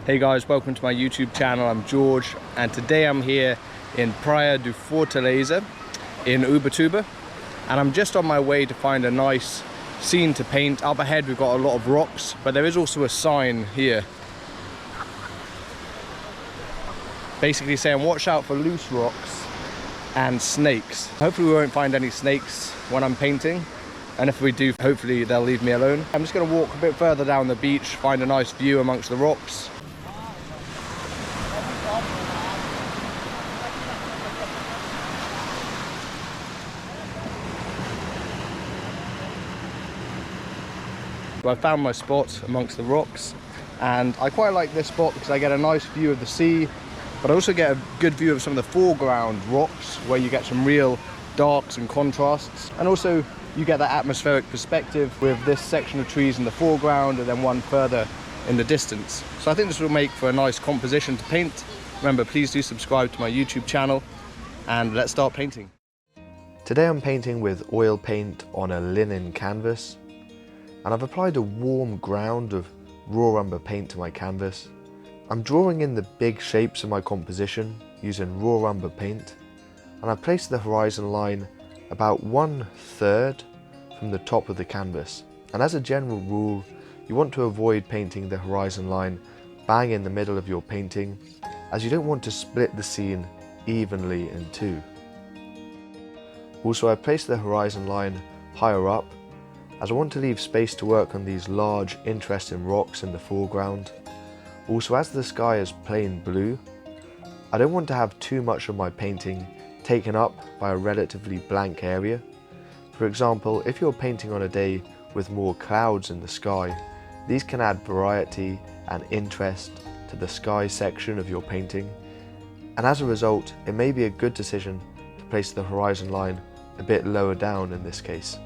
Hey guys, welcome to my YouTube channel. I'm George and today I'm here in Praia do Fortaleza in Ubatuba, and I'm just on my way to find a nice scene to paint. Up ahead we've got a lot of rocks, but there is also a sign here basically saying watch out for loose rocks and snakes. Hopefully we won't find any snakes when I'm painting, and if we do, hopefully they'll leave me alone. I'm just going to walk a bit further down the beach, find a nice view amongst the rocks. I found my spot amongst the rocks, and I quite like this spot because I get a nice view of the sea, but I also get a good view of some of the foreground rocks where you get some real darks and contrasts, and also you get that atmospheric perspective with this section of trees in the foreground and then one further in the distance. So I think this will make for a nice composition to paint. Remember, please do subscribe to my YouTube channel and let's start painting. Today I'm painting with oil paint on a linen canvas, and I've applied a warm ground of raw umber paint to my canvas. I'm drawing in the big shapes of my composition using raw umber paint, and I've placed the horizon line about 1/3 from the top of the canvas. And as a general rule, you want to avoid painting the horizon line bang in the middle of your painting, as you don't want to split the scene evenly in two. Also, I've placed the horizon line higher up, as I want to leave space to work on these large interesting rocks in the foreground. Also, as the sky is plain blue, I don't want to have too much of my painting taken up by a relatively blank area. For example, if you're painting on a day with more clouds in the sky, these can add variety and interest to the sky section of your painting, and as a result it may be a good decision to place the horizon line a bit lower down in this case.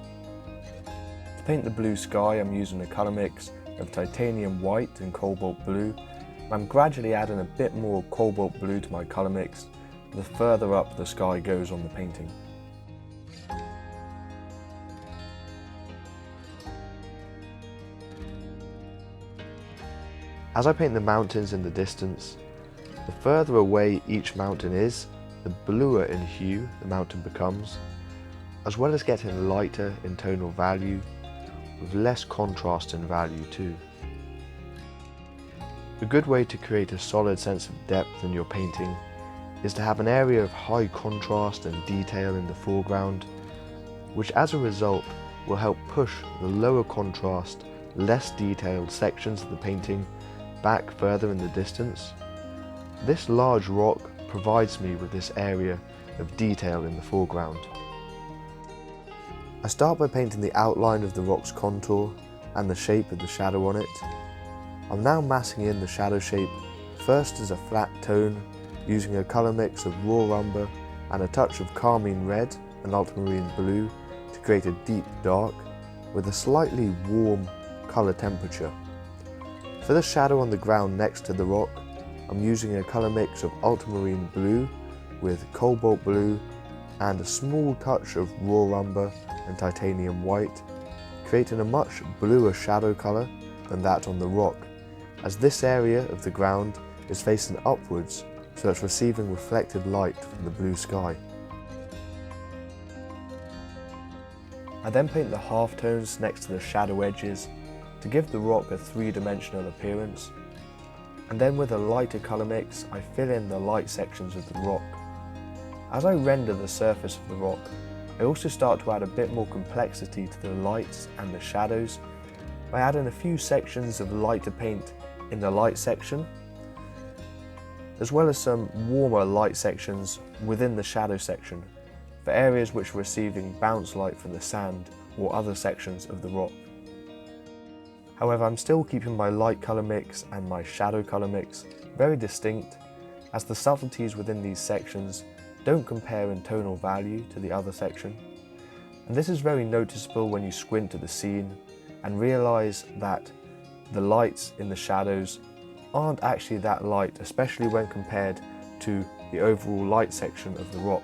To paint the blue sky, I'm using a colour mix of titanium white and cobalt blue. I'm gradually adding a bit more cobalt blue to my colour mix the further up the sky goes on the painting. As I paint the mountains in the distance, the further away each mountain is, the bluer in hue the mountain becomes, as well as getting lighter in tonal value, with less contrast in value too. A good way to create a solid sense of depth in your painting is to have an area of high contrast and detail in the foreground, which as a result will help push the lower contrast, less detailed sections of the painting back further in the distance. This large rock provides me with this area of detail in the foreground. I start by painting the outline of the rock's contour and the shape of the shadow on it. I'm now massing in the shadow shape, first as a flat tone, using a colour mix of raw umber and a touch of carmine red and ultramarine blue to create a deep dark with a slightly warm colour temperature. For the shadow on the ground next to the rock, I'm using a colour mix of ultramarine blue with cobalt blue and a small touch of raw umber and titanium white, creating a much bluer shadow colour than that on the rock, as this area of the ground is facing upwards, so it's receiving reflected light from the blue sky. I then paint the halftones next to the shadow edges to give the rock a three-dimensional appearance, and then with a lighter colour mix I fill in the light sections of the rock. As I render the surface of the rock, I also start to add a bit more complexity to the lights and the shadows by adding a few sections of lighter paint in the light section, as well as some warmer light sections within the shadow section for areas which are receiving bounce light from the sand or other sections of the rock. However, I'm still keeping my light colour mix and my shadow colour mix very distinct, as the subtleties within these sections don't compare in tonal value to the other section. And this is very noticeable when you squint at the scene and realise that the lights in the shadows aren't actually that light, especially when compared to the overall light section of the rock.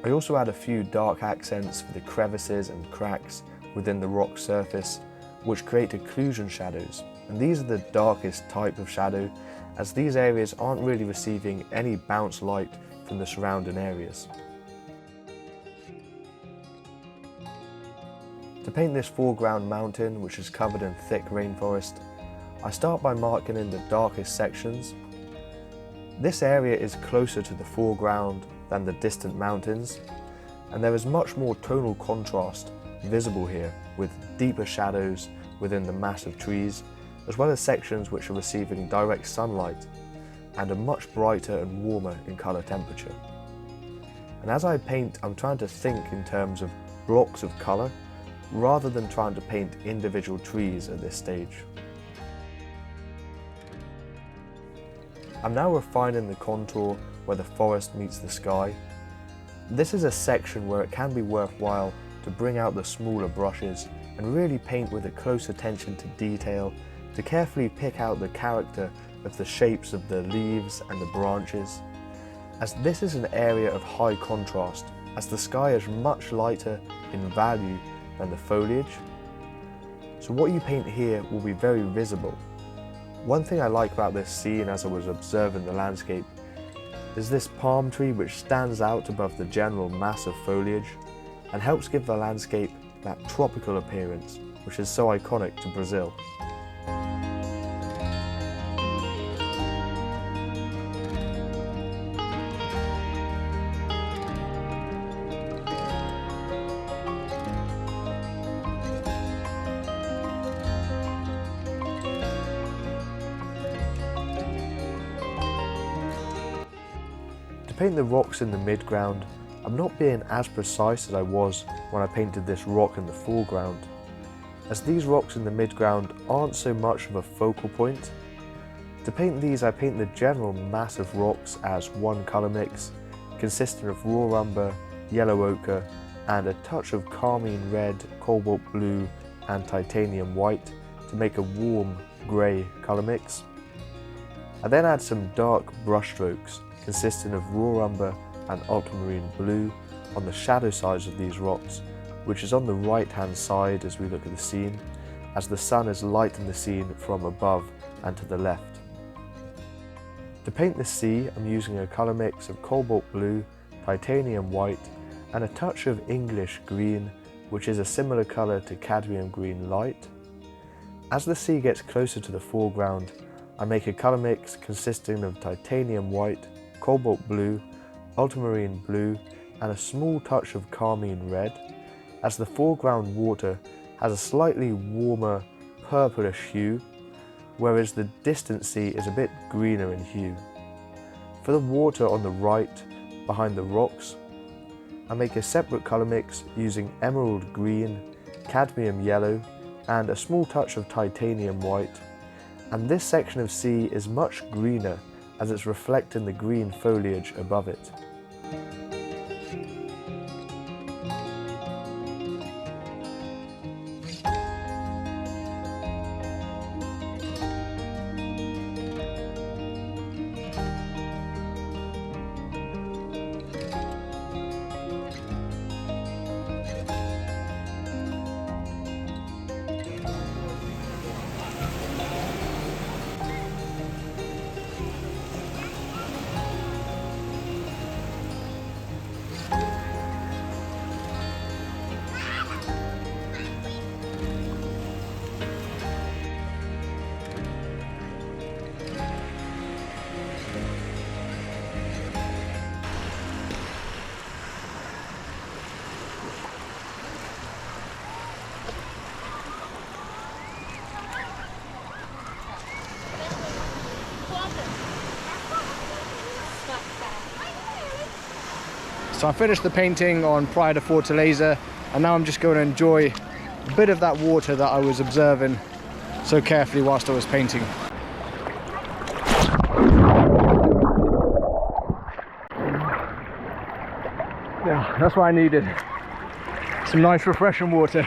I also add a few dark accents for the crevices and cracks within the rock surface, which create occlusion shadows and these are the darkest type of shadow, as these areas aren't really receiving any bounce light from the surrounding areas. To paint this foreground mountain, which is covered in thick rainforest, I start by marking in the darkest sections. This area is closer to the foreground than the distant mountains, and there is much more tonal contrast visible here, with deeper shadows within the massive trees, as well as sections which are receiving direct sunlight and are much brighter and warmer in colour temperature. And as I paint, I'm trying to think in terms of blocks of colour, rather than trying to paint individual trees at this stage. I'm now refining the contour where the forest meets the sky. This is a section where it can be worthwhile to bring out the smaller brushes and really paint with a close attention to detail, to carefully pick out the character of the shapes of the leaves and the branches, as this is an area of high contrast, as the sky is much lighter in value than the foliage. So what you paint here will be very visible. One thing I like about this scene as I was observing the landscape is this palm tree which stands out above the general mass of foliage and helps give the landscape that tropical appearance which is so iconic to Brazil. To paint the rocks in the midground, I'm not being as precise as I was when I painted this rock in the foreground, as these rocks in the midground aren't so much of a focal point. To paint these, I paint the general mass of rocks as one colour mix, consisting of raw umber, yellow ochre, and a touch of carmine red, cobalt blue, and titanium white to make a warm grey colour mix. I then add some dark brush strokes consisting of raw umber and ultramarine blue on the shadow sides of these rocks, which is on the right hand side as we look at the scene, as the sun is lighting the scene from above and to the left. To paint the sea, I'm using a colour mix of cobalt blue, titanium white, and a touch of English green, which is a similar colour to cadmium green light. As the sea gets closer to the foreground, I make a colour mix consisting of titanium white, cobalt blue, ultramarine blue, and a small touch of carmine red, as the foreground water has a slightly warmer purplish hue, whereas the distant sea is a bit greener in hue. For the water on the right, behind the rocks, I make a separate colour mix using emerald green, cadmium yellow, and a small touch of titanium white, and this section of sea is much greener as it's reflecting the green foliage above it. So I finished the painting on Praia de Fortaleza, and now I'm just going to enjoy a bit of that water that I was observing so carefully whilst I was painting. Yeah, that's what I needed. Some nice refreshing water.